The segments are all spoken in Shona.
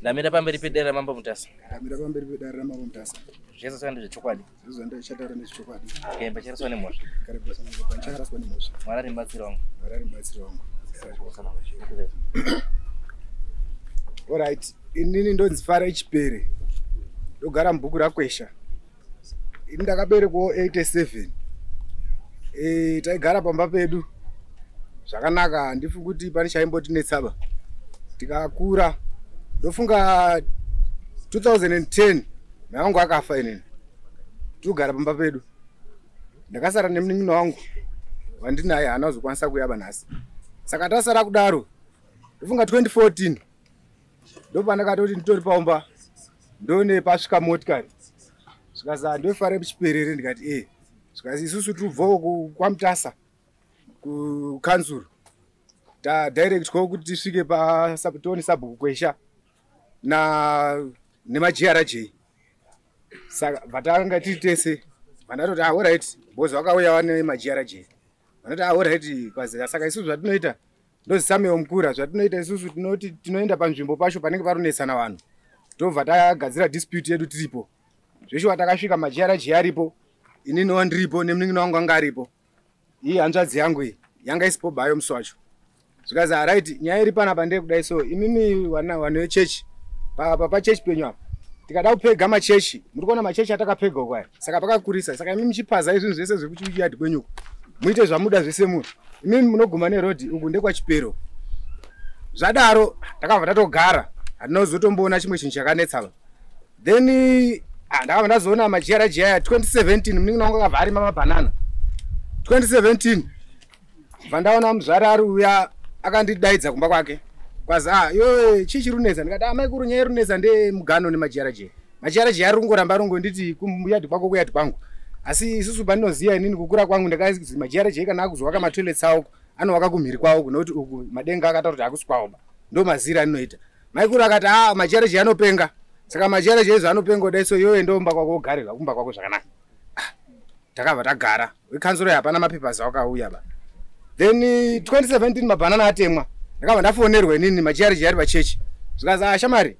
Ndamira pamberi pedera mambo mutasa. Ndamira pamberi pedera mambo mutasa. Zvese sande zvechokwadi. Zvizonda chataura nezvechokwadi. Kemba chereswa nemhosva. Kare pasana panchakaraswa nemhosva. Mwari ribatsira wangu. Mwari ribatsira wangu. Alright, inini ndonzi Fara Chipere. Ndogara mubhuku rakwesha. Ini ndakaberekwa 87. Taigara pamba pedu. Zvakanaka handifungi kuti pane chaimboti netsaba. Tikakura ndofunga 2010 mai wangu akafa inini. Togara pamba pedu. Ndakasara nemunin'ina wangu wandinaye haana kuzokwanisa kuyaba nhasi. Saka tasara kudaro ndofunga 2014 ndopandakatoti nditori paumba ndone pasvika motikari. Zvikazi ndofare Chiperere ndikati zvikazi isusu tubvawo kwaMutasa kukanzuru tadirectwa kuti tisvike pasabutoni sabhuku kwesha nemaGRJ. Saka vatanga tiri tese vandatoti alright bozi vakauya nemaGRJ. Vanoti alright kwazira. Saka isusu zvatinoita ndozisamewo mukura zvatinoita isusu tinoti tinoenda panzvimbo pacho panenge paronetsana vanhu ndobva tagadzira dispute yedu tiripo. Zveshuwa takasvika maGRJ aripo, inini ndiripo nemunin'ina wangu anga aripo. Iyi hanzvadzi yangu iyi yanga isipo bayo musi wacho. Zvikazi alright nyaya iri panapa ndeyekudai so imimi vanhu vechechi pachechi penyu apa tikada kupega machechi muri kuona machechi atakapega uko aya. Saka pakakurisa. Saka imimi muchipaza izvinhu zvese zvekuchiyadhi kwenyuko muite zvamuda zvese muri. Imimi munoguma nerodhi uku ndekwachipero. Zvadaro takabva tatogara hatina kuzotomboona chimwe chinhu chakanetsa. Then ndakabva ndazoona maGRJ aya 2017 munin'ina wangu akabva arima mabhanana. 2017 bva ndaona muzvara ari uya akandidaidza kumba kwake. Kwazi chii chiri kunetsa. Ndikati amaikuru nyaya iri kunetsa ndemugano nemaGRJ. maGRJ ari kungoramba rongonditi kuyadhi kwako kuyadhi kwangu. Asi isusu pandinoziya inini kukura kwangu ndakazi maGRJ kana akuzovaka matoilets awo anovaka kumhiri kwawo nokuti uku madenga akataura kuti akuswawo ndo mazira aninoita. Maikuru akati maGRJ anopenga. Saka maGRJ izvo anopenga kudai so iwewe ndomba kwako ugarira kumba kwako zvakanaka. Takabva tagara. Wekanzuro hapana mapepasi akauya ba. Then 2017 mabhanana atemwa. Ndakabva ndafonerwa inini maGRJ ari pachechi. Zvikazi shamari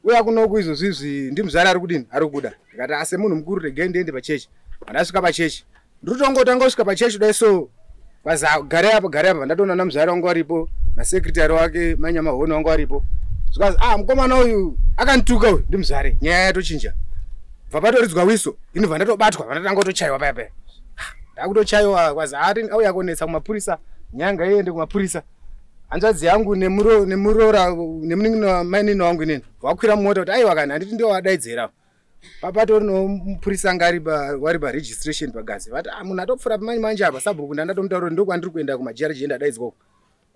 uya kunoku izvozvizvi ndimuzvara ari kudini ari kubuda. Ndikati ase munhu mukuru regai ndiende pachechi. Ndasvika pachechi. Ndotongotanga kusvika pachechi kudai so kwazi gare apa ndatoona namuzvara wangu aripo nasekretary wake manyama honi wangu aripo. Zvikazi mukomana uyu akanituka uyu ndimuzvare nyaya yatochinja. Bva patoridzwa wiso ini bva ndatobatwa vandatanga kutochaiwa paya paya. Ndakutochaiwa kwazi auya konetsa kumapurisa nyanga iende kumapurisa. Hanzvadzi yangu nemurora nemunin'ina mainini wangu inini vakwira mota kuti aiwa kana handiti ndiwo wadaidzera. Papatori nomupurisa anga wari paregistration pagazi. Vati munhu atopfuura pamanyi manje apa sabhuku ndandatomutaurira ndokwandiri kuenda kumaGRJ ndadaidzwa uko.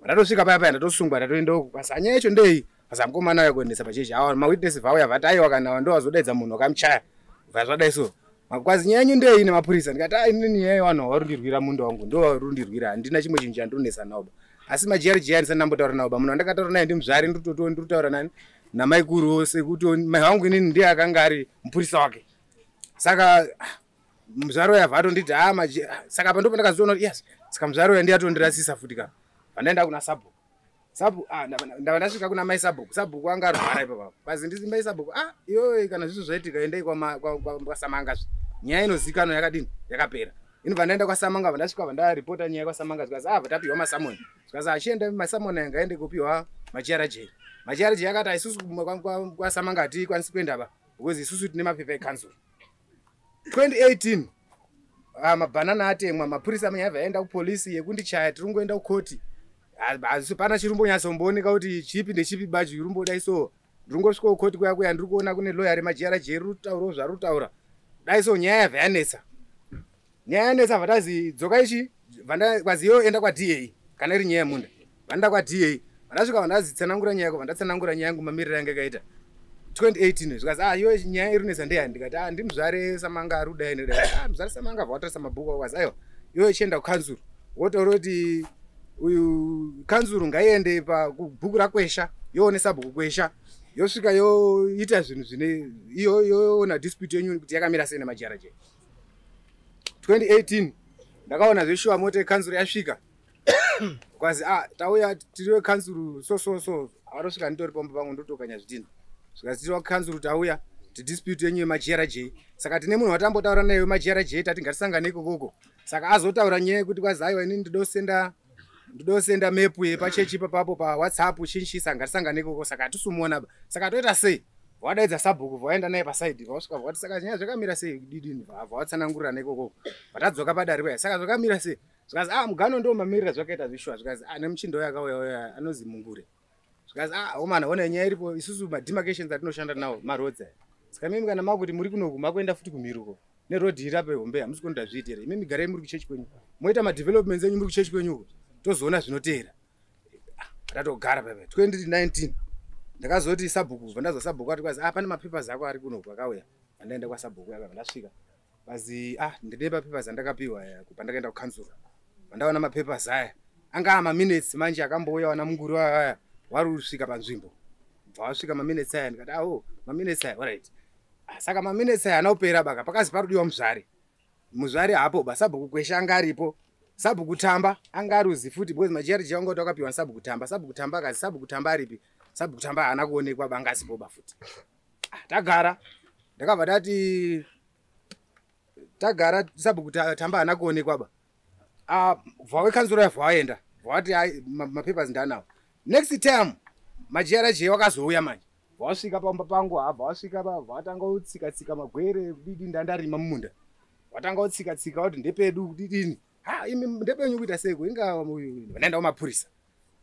Ndatosvika paya paya ndatotsungwa ndatoenda uko. Kwasi nyaya yacho ndei. Kwasi mukomana auya kuendesa pachechi. Mawitness vauya vati aiwa kana ndowazodaidza munhu akamuchaya. Bva zvadai so. Kwazi nyaya yanyu ndei nemapurisa. Ndikati inini nyaya yevanhu varundirwira munda wangu ndovarundirwira handina chimwe chinhu chandinonesa nawo. Asi maGRJ handisati ndambotaura nawo. Munhu wandakataura naye ndimuzvare ndikutaura nani namaikuru ose kuti mai wangu inini ndiye akanga ari mupurisa wake. Saka muzvaro uya vatonditi saka pandopo ndakazoona kuti yes saka muzvaro uya ndiye atondirasisa futi ka. Pandaenda kuna sabhuku. Ndava ndasvika kuna mai sabhuku. Sabhuku anga arwara ipapo. Kwazi ndisi mai sabhuku iyoyo kana zvizvo zvaitika endai kwaSamanga. Nyaya inozikanwa yakadini yakapera. Inobva ndaenda kwaSamanga vandasvika vandaripota nyaya kwaSamanga zvikazi vatapiwa masamoni. Zvikazi achienda masamoni anga aende kupiwa maGRJ. maGRJ akati isusu kwaSamanga hatikwanisi kuenda ba because isusu tine mapepa ekanzuru. 2018 mabhanana atemwa mapurisa manyabva aenda kupolisi yekundichaya tiri kungoenda kukoti. Hapana chirumboonyatsooneka kuti chipi ndechipi bachi rumbodai so ndingosvika kukoti kuya ndiri kuona kune lawyer remaGRJ rutauro zvarutaura. Dai so nyaya yabva yanetsa. Nyaya yanetsa vatazi dzoka ichi kwazi iyo enda kwaDA kana iri nyaya yemunda. Vanda kwaDA. Vandasvika vandazitsanangura nyaya yako vandatsanangura nyaya yangu mamiriro yanga yakaita. 2018 zvikazi iyo nyaya iri kunetsa ndeyani. Ndikati ndimuzvare Samanga ari kudai ndikati muzvare Samanga vatarisa mabhuku kwazi aiwa iyo ichienda kukanzuru wotaura kuti uyu kanzuru ngaiende kubhuku rakwesha yoone sabhuku kwesha yosvika yoita zvinhu zvine yoona dispute yenyu kuti yakamira sei nemaGRJ. 2018 ndakaona zveshuwa mota yekanzuru yasvika kwazi tauya tiri wekanzuru so avatosvika nditori pamba pangu ndotokanya zvidini zvikazitira kanzuru tauya dispute yenyu yemaGRJ saka tine munhu watambotaura naye wemaGRJ tati ngatisangane ikoko saka azotaura nyaya yekuti kwazi aiwa inini ndidosenda mepu yepachechi papapo paWhatsApp chinchisa ngatisangane ikoko saka hatisumuona saka toita sei wadaidza sabhuku vaenda naye pasaidi vasvika vati saka nyaya zvakamira sei didini vavatsanangurira nekoko vatadzoka padare kwaya saka zvakamira sei zvikazi mugano ndo mamirira zvakaita zvishwa zvikazi nemuchindo yakauya anozi Mungure zvikazi omana ona nyaya iripo isusu mademarcations atinoshanda nawo marodzi saka mimi kana makuti muri kunoku makuenda futi kumiruko nerodhi irape hombe hamusi kunoda zviitire imimi garai muri kuchechi kwenyu moita madevelopments enyu muri kuchechi kwenyuko tozoona zvinoteera tatogara pepe 2019 ndakazoti sabhuku ndazwa sabhuku ati kwazi pane mapapers ako ari kuno kwakauya andaenda kwa sabhuku yaka ndasvika bazi ndine papapers andakapiwa pandakaenda kukanzura pandaona mapapers aya anga minutes manje akambouya wana Munguru aya wari kusvika panzvimbo wasvika minutes aya ndikati minutes aya alright saka minutes aya anopera baka pakazi parudiwa muzvari hapo sabhuku kwesha anga aripo sabhuku tamba anga aruzi futi because maGRJ anga takapiwa sabhuku tamba akazi sabhuku tamba aripi sabhuku tamba haana kuonekwa bangasipoba futi tagara ndakabva tati tagara sabhuku tamba haana kuonekwa vhawe kanzuro yavhawaenda vhawati mapapers ndanawo next time maGRJ wakazouya manje vhawasvika pamba pangu vhawasvika vhatanga kutsika magwere didi ndandarima mumunda watanga kutsika kuti ndepedu didini imi ndepenyu kuita seko inga vanaendawo mapurisa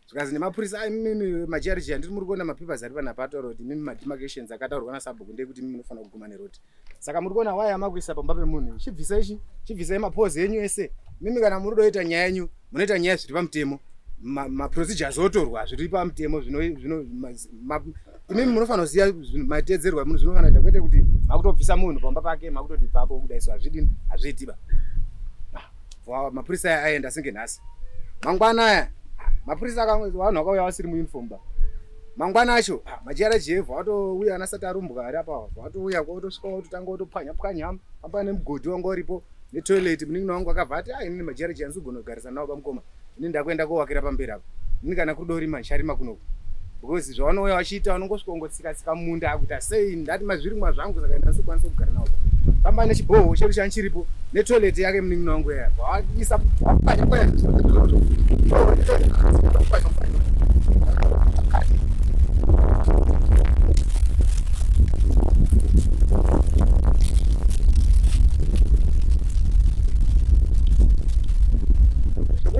zvikazi nemapurisa imimi maGRJ handiri muri kuona mapapers ari panapa ataura kuti imimi mademarcations akataurwa nasabhuku ndekuti imimi munofanira kuguma neroti saka muri kuona waya makuisa pamba pemunhu chibvisai mapozi enyu ese imimi kana muri kudoita nyaya yenyu munoita nyaya zviri pamutemo maprocedures otorwa zviri pamutemo imimi munofanira kuziva mateedzerwa munhu zvinofanira kuita kwete kuti makutobvisa munhu pamba pake makutoti papo kudaiswa hazviitiba mapurisa aenda senge nhasi mangwana aya mapurisa vanhu vakauya vasiri muuniform mangwana acho maGRJ vatouya anasati arumbwa ari apa vatouya kotosvika ototanga otopwanya apa nemugodhi wanga uripo netoilet munin'ina wangu akabva ati inini maGRJ handizogona kugarisana nawo pamukoma ini ndakuenda kowakira pamberi apo ini kana kudorima ndicharima kunoko because zvavanouya vachiita vanongosvika kungotsika munda akuita sei ndati mazvirimwa zvangu saka ndasokwanisa kugara nawo pamba nechibhoho chedu chanchiripo netoilet yake munin'ina wangu yaya vaisa vapanya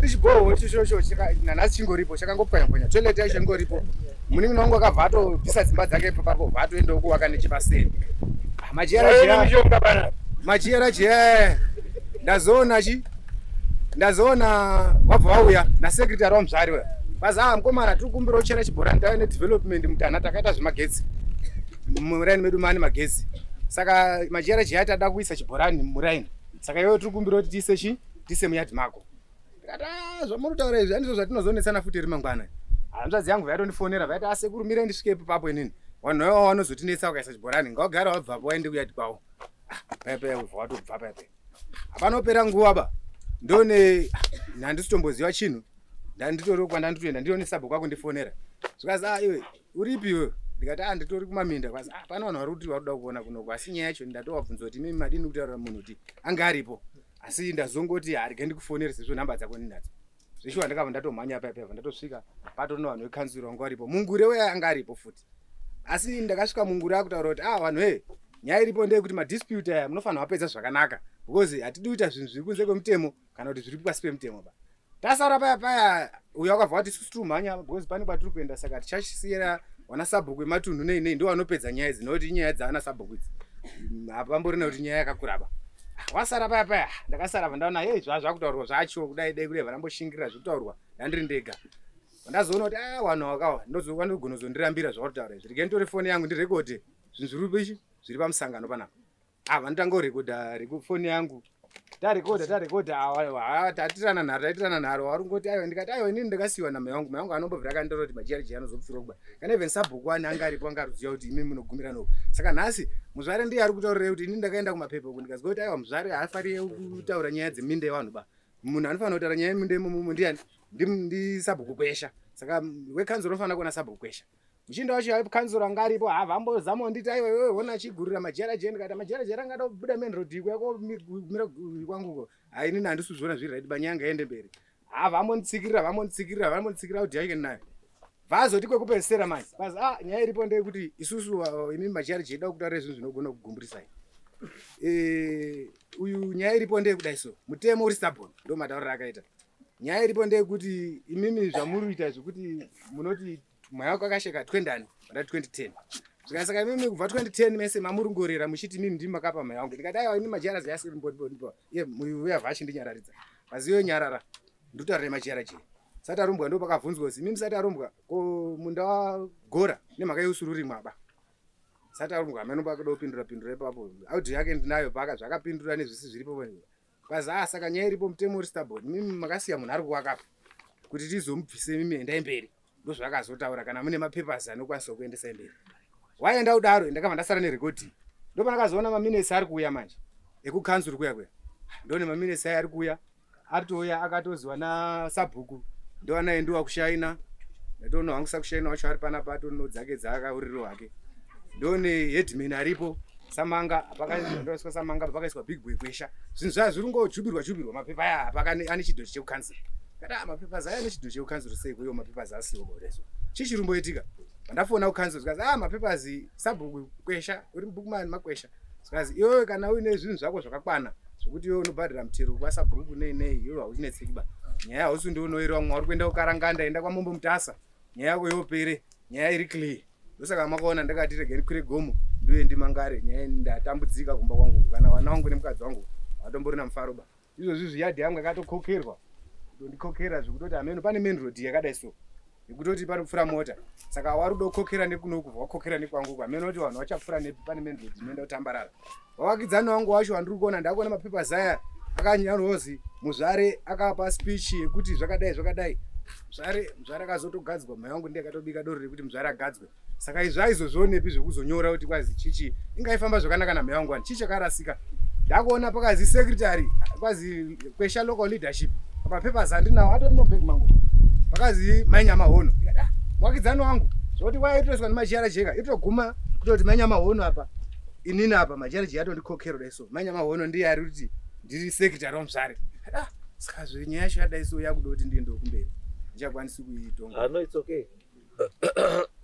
kuti chibhoho chichocho nanhasi chingoripo chakangopwanya toilet yacho ingoripo munin'ina wangu akabva atobvisa dzimba dzake papapo vatoendawo kuwaka nechepaseri maGRJ ndazoona wabva wauya nasekretary wamuzvari uya bazi mukomana tiri kumbira uchera chibhorani tave nedevelopment mutana takaita zvemagetsi muraini medu mane magetsi saka maGRJ ati ada kuisa chibhorani muraini saka iwe tiri kumbira kuti tiise muyadhi mako ndikati zvamunotaura izvi handizvo zvatinozonetsana futi rimangwana hanzvadzi yangu vaitonifonera vaiti asekuru mirei ndisvike papapo inini vanhu vaiva vanozotinetsa ukaisa chibhorani ngaugara wabvapo waende kuyadhi kwawo paipai watobva paipai hapanopera nguva ndone handisitomboziva chinhu ndanditori kwandanditoenda ndione sabhuku ako ndifonera zvikazi iwe uripi iwe ndikati nditori kumaminda kwazi pana vanhu vari kuti varuda kuona kunoko asi nyaya yacho ndatovabvunza kuti imimi madini kutaurira munhu kuti anga aripo asi ndazongoti harige ndikufonere sezvo nhamba dzako ndinadzo zvishuwa ndakabva ndatomhanya paipai ndatosvika patorino vanhu vekanzuro vanga varipo Mungure weya anga aripo futi asi ndakasvika Mungure akutaura kuti vanhu nyaya iripo ndeyekuti madispute aya munofanira wapedza zvakanaka because hatidi kuita zvinhu zviri kunze kwemutemo kana kuti zviri pasi pemutemo tasara paya uyo akabva kuti isusu tirumhanya because pane kwatiri kuenda saka tichasiyira wana sabhuku ematunhu nei ndo vanopedza nyaya idzi nokuti inyaya dzaana sabhuku idzi hapamborina kuti nyaya yakakura wasara paya ndakasara vandaona zvakutaurwa zvacho kudai kureva ramboshingirira zvekutaurwa ndandiri ndega ndazoona kuti vanhu vakawa ndogona kuzondirambira zvakutaura izvi rege nditori foni yangu ndirekode zvinhu zviri pamusangano panapa vandotanga kurekodha foni yangu tarekodha taitirana nharo warungoti ndikati inini ndakasiyiwa namai vangu anombobvira akanditaura kuti maGRJ anozopfira kuba kana even sabhuku anga aripo anga aruziva kuti imimi munogumira noko saka nhasi muzvari ndiye ari kutaurira kuti inini ndakaenda kumapepa uku ndikazwa kuti muzvari haafarire kutaura nyaya dzeminda yevanhu munhu anofanira kutaura nyaya yeminda imomo ndiani ndisabhuku kwesha saka wekanzuro unofanira kuona sabhuku kwesha muchinda wacho kansora ngaripo havambozama kunditi aiwa iwe ona achigurira majera jeni kati majera jera angada kubuda main road kwako mira kwanguko inini handisuzviona zviri right banyanga ende mberi vambonditsikirira kuti yaike nayo vazoti kwekupedzisira manje basi nyaya iripo ndeyekuti isusu imi majera jeida kutaura zvinhu zvinogona kugumburisai uyu nyaya iripo ndeyekudai so mutemo uri stubborn ndo matauriro akaita nyaya iripo ndeyekuti imimi zvamurikuita zvekuti munoti mweya wako akasheka 20 2010 zvikasaka imimi kubva 2010 mese mamurungorera muchiti mimi ndimi makapa mweya wangu ndikati aiwa ini majara zayasimbonipa iye uyavha achindinyaradza basi iyo nyarara ndotaurira majara je sati arumbwa ndo pakabvunzwa kuti mimi sati arumbwa munda wagora nemhaka yeusururi mwaba sati arumbwa amene pakada kupindura ipapo audhi yake ndinayo paka zvakapindura nezvisi zviripo basi saka nyaya iripo mutemo uri stubborn mimi makasiya munhu ari kuwakapo kuti tizomubvise mimi endai mberi ndozvakazotaura kana mune mapapers anokwanisa kuendesa mberi waenda kudaro ndakabva ndasara nerekodhi ndo panakazoona maminesi ari kuuya manje ekukanzuri kuya ndone maminesi aya ari kuuya atouya akatoziwa nasabhuku ndowanaendiwa kushaina ndatoona wangu sakushaina wacho ari panapa atono dzake dzaakauriro hwake ndone headman aripo samanga pakaiswa samanga pakaiswa big boy kwesha zvinhu zvaya zviri ngojubirwa mapepa aya apaka ane chidhochi chekukanzura kada mapepa zaya ane chidhochi chekukanzura sei kuyo mapepa zasiwo boreso chichirumboitika ndafona kukanzura zikazi mapepa sabhuku kwesha uri bookman makwesha zikazi iwewe kana uine zvinhu zvako zvakakwana zvokuti iwe unobhadhira mutero kwasabhuku nei iwe hauchinetseki ba nyaya hausi ndounoira mwe uri kuenda kukaranganda enda kwamombo mutasa nyaya yako yopere nyaya iri clear ndosaka makaona ndakati rege ndikwire gomo ndiye ndimangare nyaya ndatambudzika kumba kwangu kana vana vangu nemukadzi wangu vatomborina mufaro ba izvozvi zviyadhi yangu yakatokokerwa ndondikokera zvekutoti ameno pane main road yakadai so yekutoti pari kupfura mota saka wari kuda kukokera nekunoku wakokera nekwangu ameno kuti vanhu vachapfura nepi pane main road inoenda kutambarara wavakidzani wangu wacho wandiri kuona ndakuona mapepa zaya akanyarozi muzvare akapa speech yekuti zvakadai muzvare akazotogadzwa mhaya wangu ndiye akatobika doro rekuti muzvare agadzwe saka izvaizozvionepi zvekuzonyora kuti kwazi chichi ingaifamba zvakanaka namhaya wangu ani chichi akarasika ndakuona pakazi secretary kwazi kwesha local leadership mapapers andinawo atori mubhegi mangu pakazi mainyama hono mwakidzani wangu zvokuti waitoiswa nemajara jeka itoguma kutoti mainyama hono apa inini apa majara jeka atondikokero daiso mainyama hono ndiye ari kuti ndiri secretary wamuzvare saka nyaya yacho yadai so yakuda kuti ndiende kumberi ndichakwanisi kuitonga no it's okay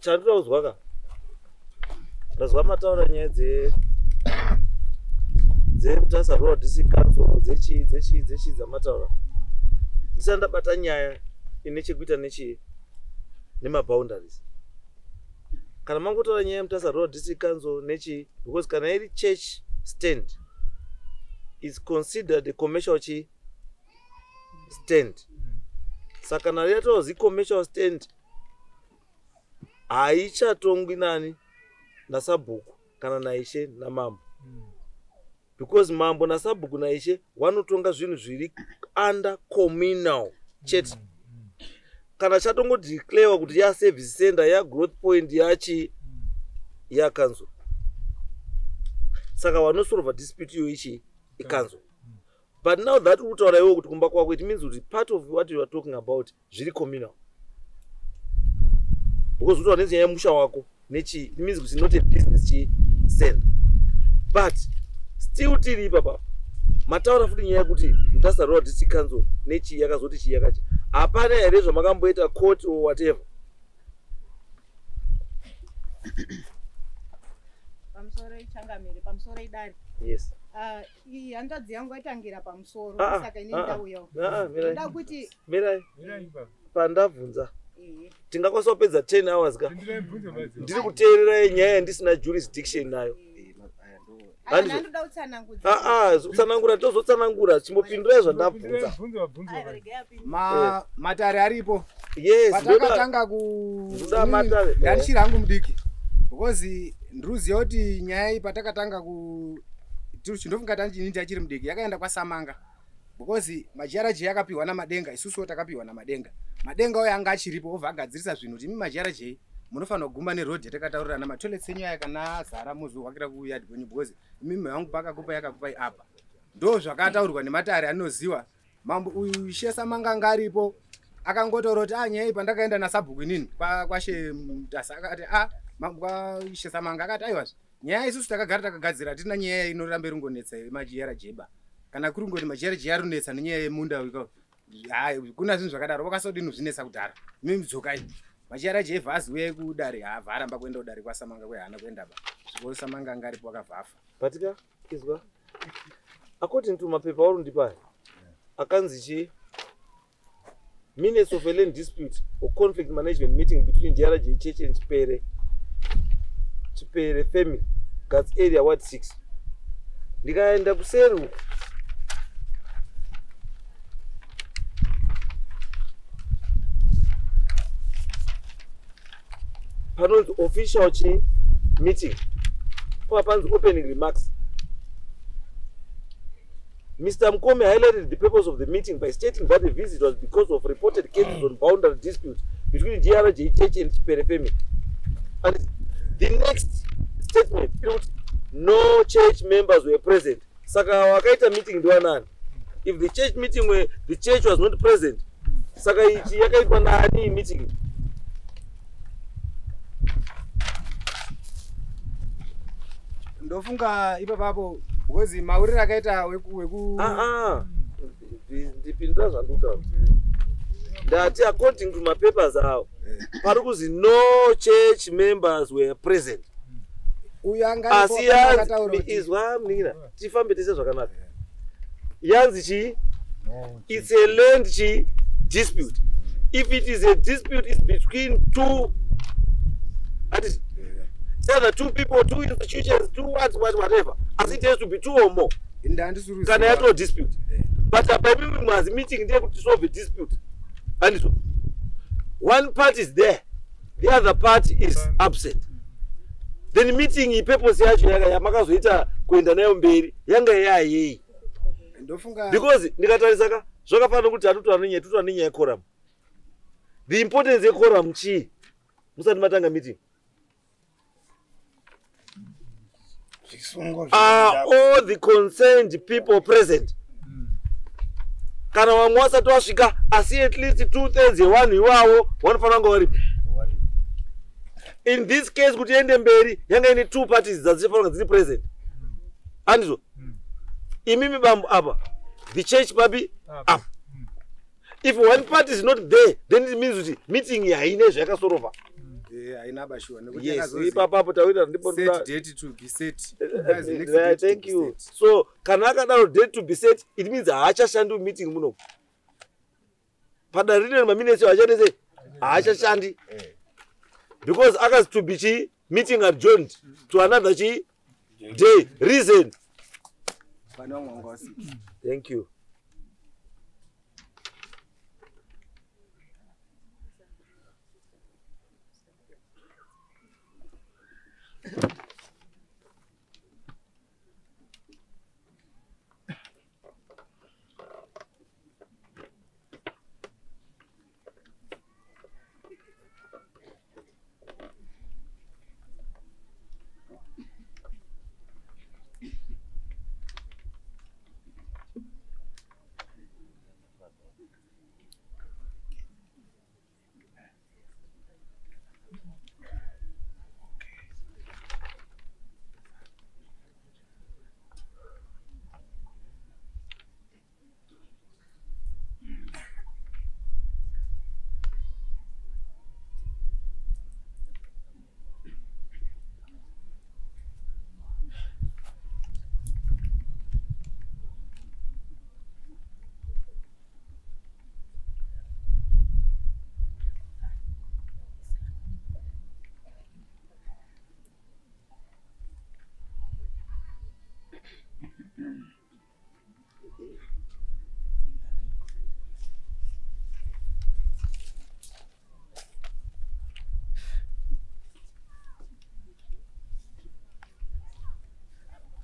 chandira kuzwaka ndazwa mataura nyaya dzemutasa road district council dzechi dzamataura ndisati ndabata nyaya ine chekuita nemaboundaries kana mangotaura nyaya yemutasa road district council nechi because kana iri church stand is considered a commercial stand saka kana yatozi commercial stand haichatongwi nani nasabhuku kana naishe namambo because mambo nasabhuku naishe vanotonga zvinhu zviri under communal chete kana chatongodeclarewa kuti yaservice center yagrowth point yakanzo saka vanosolva dispute iyo ichi ikanzo but now that utaura iwo kuti kumba kwako it means kuti part of what you are talking about zviri communal because utaura nenyaya yemusha wako nechi it means kuti not a business center but still tiri ipapa mataura futi nyaya yekuti mutasa road district council nechi yakazoti chi yakachi hapana here zvamakamboita court or whatever pamusoro ichangamire pamusoro idari yes iyi hanzvadzi yangu aitangira pamusoro saka ini ndauyawo ndoda kuti mirai pandabvunza tingakwanisa kupedza 10 hours ka ndiri kuteerera nyaya yandisina jurisdiction nayo ndoda kutsanangura kutsanangura tozotsanangura chimbopindurai zvandabvunza matare aripo yes patakatanga ndoda matare ndandichiri hangu mudiki because ndiruziva kuti nyaya iyi patakatanga chindofunga tandiinindi achiri mudiki yakaenda kwasamanga because majaraji yakapiwa namadenga isusuwo takapiwa namadenga madenga oyo anga achiripo obva agadzirisa zvinhu kuti imi majaraji munofanira kuguma nerodhi yatakataurirana matoilets enyu aya kana azara muzowakira kuyadhi kwenyu because imimi yangu pakakupa yakakupai apa ndo zvakataurirwa nematare anoziva mambo uyu shesamanga anga aripo akangotaura kuti nyaya pandakaenda nasabhuku inini kwashe Mutasa akati kwashe Samanga akati aiwa nyaya isusu takagara takagadzira tina nyaya inoramba iringonetsa majiyara jeba kana kuri ngoti majiyara jeba rinetsa nenyaya yemunda wika kuna zvinhu zvakadaro vakasodini zvinetsa kudhara mimi dzokai majiyara jeva aziwe kudare varamba kuenda kudare kwaSamanga kwehana kuenda ba zviko Samanga angaripo akavhafa patika izwa according to mapepa aurundipa akanzi chi minutes of a land dispute or conflict management meeting between JRJ Church and Chipere family Guards area ward 6 ndikaenda kuseru panonzi official meeting panzi opening remarks. Mr. Mkome highlighted the purpose of the meeting by stating that the visit was because of reported cases on boundary disputes between JRJ Church and Chipere family. And the next statement, no church members were present. Saka wakaita meeting ndoanani. If the church meeting where the church was not present, saka ichi yakaitwa nani meeting. Ndofunga ipapo because maurira akaita weku ndipindura zvanduta ndati according to my papers awo pari kuzi no church members were present asi izwa mnira tifambe tese zvakanaka yanzi chi it's a land chi dispute. If it is a dispute it's between two either two people, two institutions, two whatever, as it has to be two or more. Can I have no dispute? But by me meeting there to solve a dispute. And so, one part is there, the other part is absent. Then meeting in purpose yamakazoita kuenda nayo mberi yanga yayi. Because ndikatarisaka zvakafanira kuti tutaninya yequorum. The importance yequorum chi musati matanga meeting. Are all the concerned people present? Kana wamwe wasati wasvika asi at least 2/3 yevanhu iwavo vanofanira kunge varipo. In this case kuti ende mberi yanga ine two parties dzichifanira dziri present. Andizvo imimi bambo apa the church babi up. If one party is not there then it means kuti meeting haine zvayakasorova. Yes, set date to be set. Thank you. So, kana akadaro date to be set, it means haachashandi meeting muno. Padarine maminesi vachatese haachashandi. Because akazi to be meeting adjourned to another day. Reason. Thank you.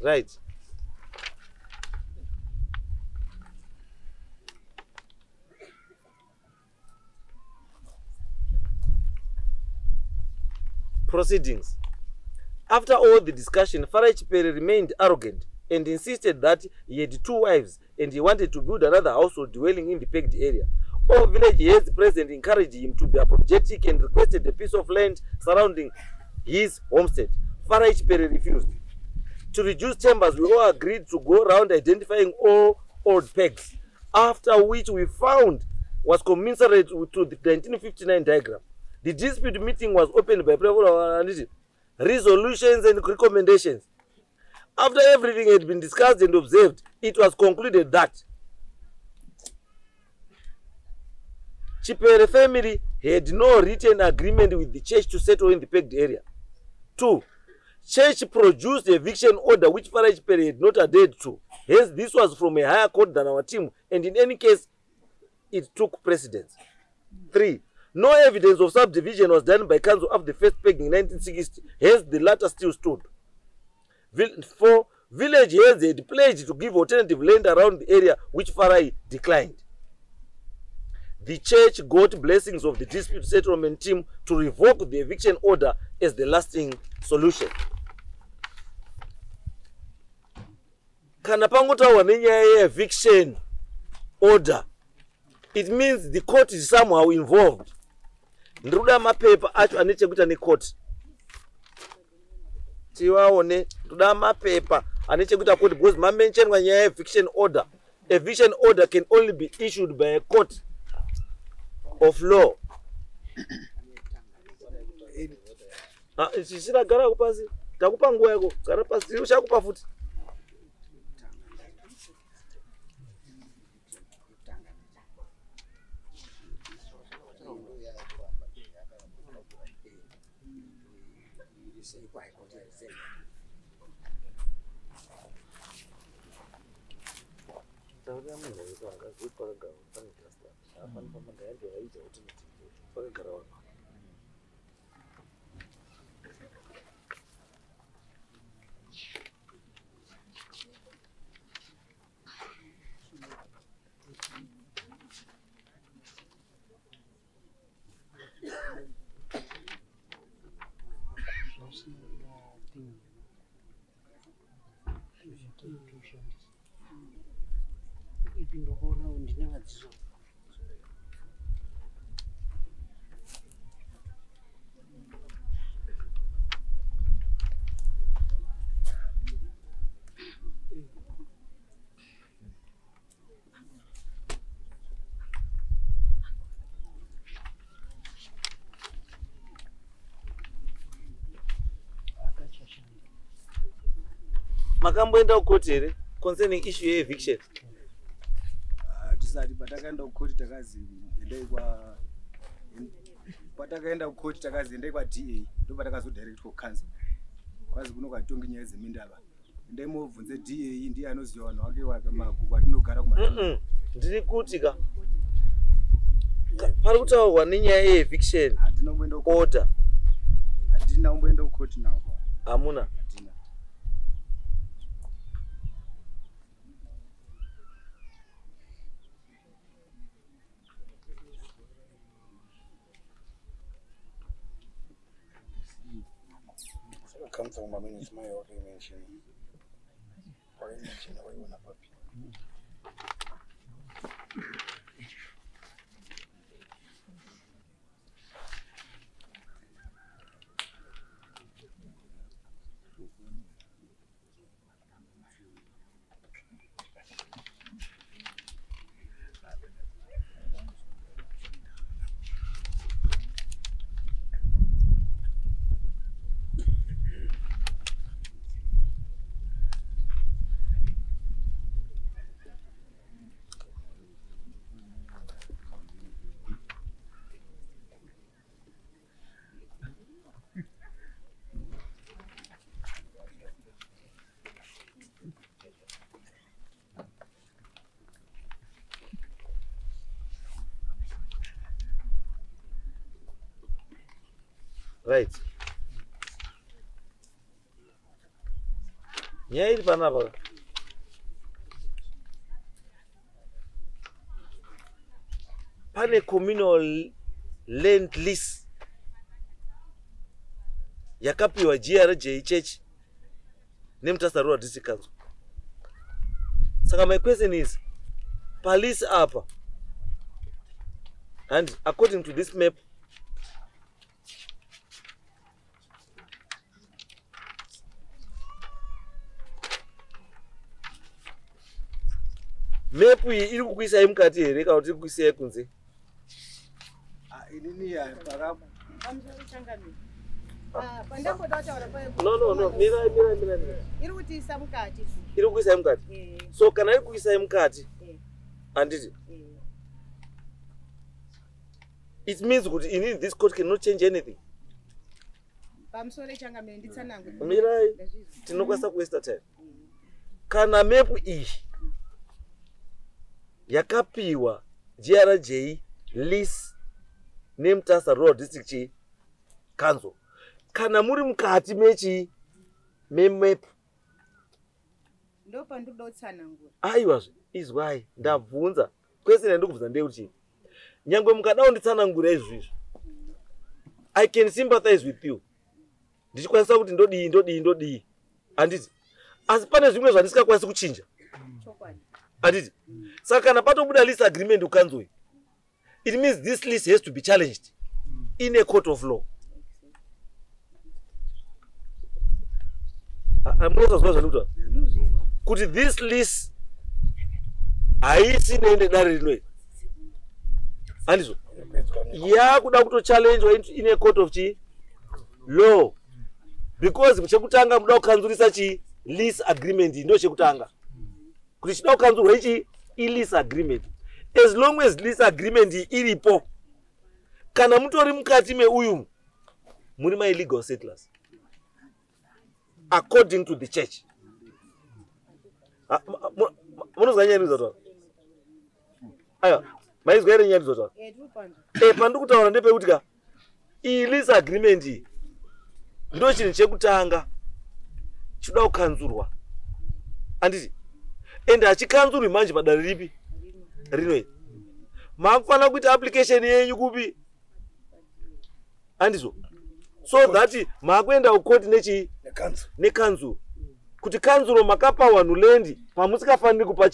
Right. Proceedings. After all the discussion, Farai Chipere remained arrogant and insisted that he had two wives and he wanted to build another household dwelling in the pegged area. all village heads present encouraged him to be apologetic and requested a piece of land surrounding his homestead. Farai Chipere refused. To reduce chambers, we all agreed to go around identifying all old pegs, after which we found was commensurate to the 1959 diagram. The dispute meeting was opened by resolutions and recommendations. After everything had been discussed and observed, it was concluded that Chipere family had no written agreement with the church to settle in the pegged area. 2. Church produced the eviction order which Farai Chipere had not adhered to. Hence, this was from a higher court than our team, and in any case, it took precedence. 3. No evidence of subdivision was done by council after the first pegging in 1960. Hence, the latter still stood. 4. Village heads had pledged to give alternative land around the area, which Farai declined. The church got blessings of the dispute settlement team to revoke the eviction order as the lasting solution. Kana pangotaura nenyaya eviction order, it means the court is somehow involved. Ndruda mapepa acho anechekuita necourt. Tiwaone ndoda mapepa anechekuita court because mamentionwa nyaya eviction order. Eviction order can only be issued by a court of law. Chisira gara kupasi takupa nguwa yako gara pasi ushakupa futi. Makamboenda kukoti here concerning issue ye eviction. Tisati patakaenda kukoti takazi endai kwa patakaenda kukoti takazi endai kwa DA ndo patakazo direct ku council. Kwazi kuno kwatonga nyaya dzemindaba. Endai movunze DA ndiye anoziva vanhu wake wakamaku kwatinogara kuma. Ndiri kuti ka pari kutaurwa nenyaya ye eviction order. Hatina kumboenda kukoti nawo. Hamuna. Come from my minutes, my organization. Organization, I want to puppy. Right. Nyaya iri panapa. Pane communal land lease yakapiwa GRJ Church nemutasarura district council. Saka my question is, police apa And according to this map, map iyi iri kukuisai mukati here kana kuti iri kukuisai kunze? Pamusoro Changamire. Pandamboda taura pa. No, mira. Iri kutiisa mukati. Iri kukuisai mukati. So kana iri kukuisai mukati, handiti? It means kuti in this court cannot change anything. Pamusoro Changamire nditsanangu. Mirai, tinokwanisa kuwaste time. Kana map iyi yakapiwa GRJ lease neMtasa Road District Council. Kana muri mukati mechi map. Ndo pandudo tsanangura. Aiwa is why ndabvunza. Question ndikubvunza ndeuchi. Nyangwe mukadao nditsanangura izvi. I can sympathize with you. Ndichikwanisa kuti ndodii. Handiti. Asi pane zvimwe zvandisingakwanisi kuchinja. Handiti. Saka kana patobuda lease agreement ukanzoi. It means this lease has to be challenged in a court of law. I'm not as well as could this lease haisi neende dare rinoi. Handizvo. Yakuda kuto challenge in a court of law. Because chekutanga muda kukanzurisa lease agreement ndo chekutanga. Kuti chida kukanzurwa lease agreement. As long as lease agreement iripo, kana mutori mukati meuyu muri ma illegal settlers according to the church. Munozwa nyaya rizotwa. Aya, maizwa ere nyaya rizotwa. Pandikutaura ndepekuti ka lease agreement ndo chinhu chekutanga chida kukanzurwa. Handiti? And hachikanzurwi manje padare ripi? Rinoi. Makufana kuita application yenyu kupi? Handizvo. So that makuenda kukoti nekanzuro. Kuti kanzuro makapa wanhu land pamusikafaniri kupa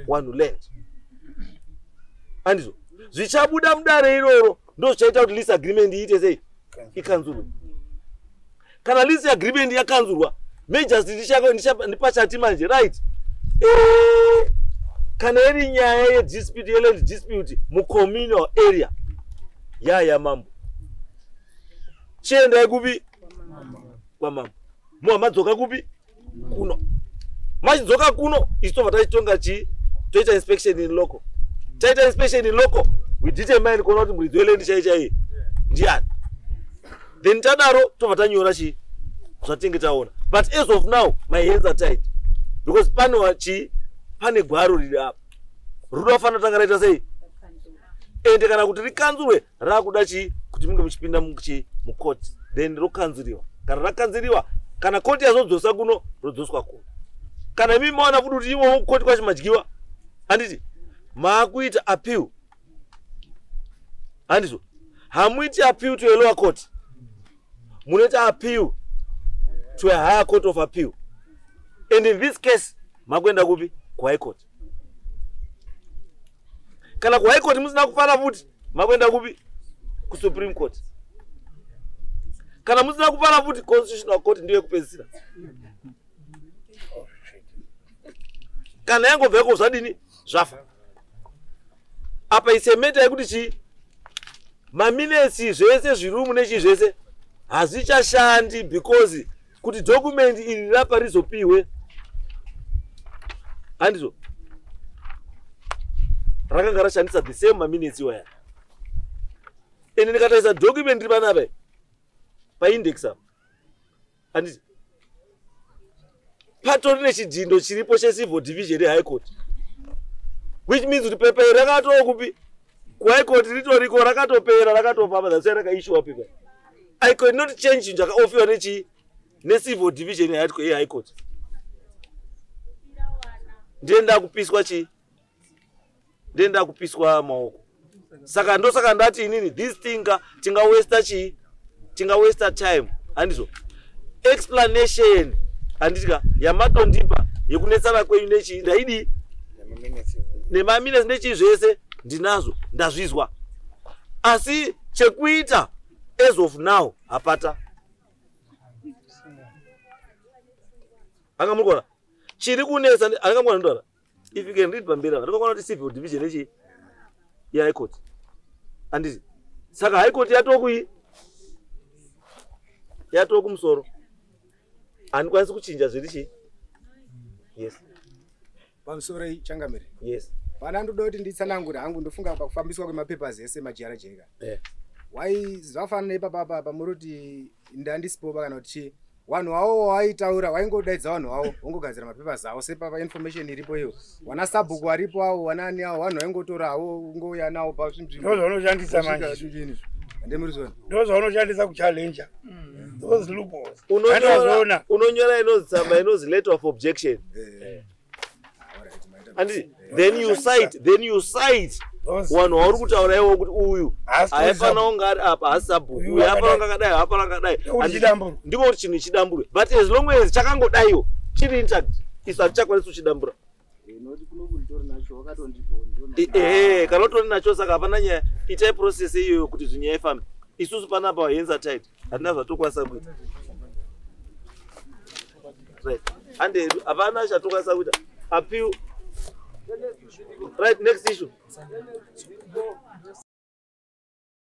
wanhu land. Handizvo. Zvichabuda mudare iroro ndo zvichaita kuti lease agreement iite sei? Ikanzurwe. Kana lease agreement yakanzurwa, major ndipachati manje, right? Kana iri nyaya yedispute yeland dispute mucommunal area yaya mambo chienda kupi kwa mambo muhamadzoka kupi kuno machidzoka kuno isitobva tachitonga toita inspection in local. Taita inspection in local we determine kuona kuti muridzi weland chaichai ndiani, then tadaro tobva tanyora zvatinge taona. But as of now my hands are tied because pane gwaro riri apa runofanira kutanga raita sei, ende kana kuti rikanzurwe rakuda kuti munge muchipinda mukoti, then rokanzuriwa. Kana rakanzuriwa, kana koti yazodzosa kuno rodzoswa kuno. Kana mimi maona futi kuti imo mukoti kwachimadyiwa, handiti maakuita appeal. Handizvo. Hamuiti appeal to a lower court, munoita appeal to a higher court of appeal. And in this case makuenda kupi? Ku high court. Kana ku high court musina kufara futi makuenda kupi? Ku supreme court. Kana musina kufara futi constitutional court ndiyo kupedzisira. Kana yangobveko zvadini zvafa. Apa isemeta yekuti maminesi zvese zvirumu nechi zvese hazvichashandi because kuti document iri rapa rizopiwe. Handizvo. Rakanga rashandisa the same maminutes waya. Ene ndikataisa document iri panapa paindex apa. Handizvo. Patori nechidzindo chiripo checivil division high court. Which means kuti pepa rakatoo kupi? Ku high court ritoriko rakatopera rakatopamba that's why rakaissuwa pepa. I could not change njakaofiwa necivil division high court. Ndenda kupiswa maoko. Saka ndosaka ndati inini this thing tinga waste time. Handizvo. Explanation handitika yamatondipa yekunetsana kwenyu nechi ndaidi nemaminesi nechi zvese ndinazo ndazvizwa. asi chekuita as of now hapata. Anga muri kuona chiri kunesa anga mwana ndora if you can read pamberi ndakakona kuti civil division echi ya high court anditi saka high court yatokumusoro hanikwanisi kuchinja zvirichi. Yes pamusoro ichangamiri. Yes pana ndoda kuti nditsanangure hangu ndofunga pakufambiswa kwemapapers ese majara jeka wai zvafanira ipapa pamuri kuti ndandisipo kana kuti vanhu wavo waitaura waingodaidza vanhu wavo wongogadzira mapapers avo sepapa information iripo iyo wana sabhuku varipo avo wanani avo vanhu vaingotora avo ngouya nawo ndozvaunoshandisa manje ndozvaunoshandisa kuchallenja those loopholes. Unonyora inozi tsamba inozi letter of objection and then you cite vanhu vauri kutaura iwo kuti uyu haifana kunge ari apa hasi sabhuku uyu hapana kakadai hapana kakadai ndiko kuti chinhu chidamburwe but as long as chakangodaiwo chiri intact isu hatichakwanisi kuchidambura. Kana utori nacho saka hapana nyaya itai process iyoyo kuti zvinyaya ifambe. Isusu panapa hands are tied hatina zvatokwanisa kuita right and hapana chatokwanisa kuita appeal. Right, next issue.